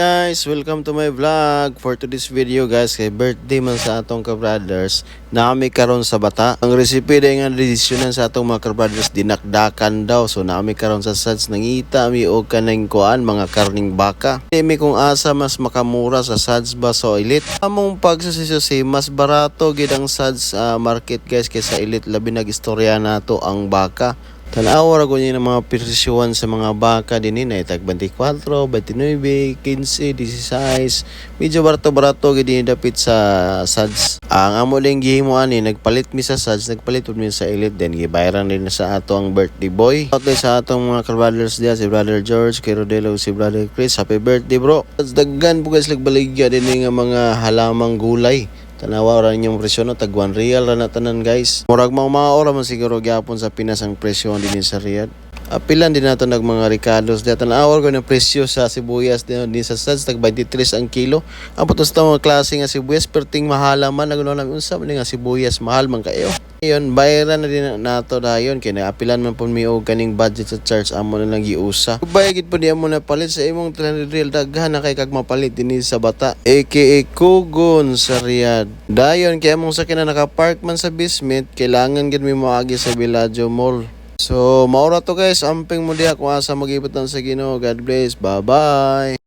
Guys, welcome to my vlog. For today's video guys, kay birthday man sa atong ka-brothers, naami karon sa bata. Ang recipe day nga desisyonan sa atong mga ka-brothers, dinakdakan daw. So naami karon sa SADS, nangita mi og kanang kuan mga karning baka. Dimi kung asa mas makamura sa SADS ba so Elite. Among pagsusisusi, mas barato gid ang SADS market guys kaysa Elite, labi nag-istorya nato ang baka. Tanawa ra ko niya ng mga presyohan sa mga baka din ni tag 24, 29, 15, 16. Medyo barato-barato gid ni dapit sa SADS. Ang amo lang gihimo ani nagpalit mi sa SADS, nagpalit pud mi sa Elite, then gibayaran din na sa ato ang birthday boy. Out sa atong mga brothers diya, si Brother George, kay Rodelo, si Brother Chris. Happy birthday bro. Daggan po guys nagbaligya din nga mga halamang gulay. Tanawa ra ninyong presyo no, tag 1 real ra na tanan guys. Murag mga ora man siguro gyapon sa Pinas ang presyo din sa Riyadh. Apilan din nato nag mga ricados. Dito tanawa ko ng presyo sa sibuyas din sa SADS, tag 23 ang kilo. Ang putos ta mga klase nga sibuyas perting mahala man nagno lang unsa man nga sibuyas mahal man kayo. Ngayon bayaran na din nato dayon kay naapilan man pud mi og kaning budget sa charge amo na lang giusa. Bayad po di amo na palit sa imong 300 real, daghan na kay kag mapalit dinhi sa bata aka Kugon sa Riyadh. Dayon kay among sakyanan naka-park man sa basement, kailangan gid mi moagi sa Villaggio Mall. So, maura to guys, amping mo diha kung asa mag-ibot sa Ginoo. God bless. Bye-bye.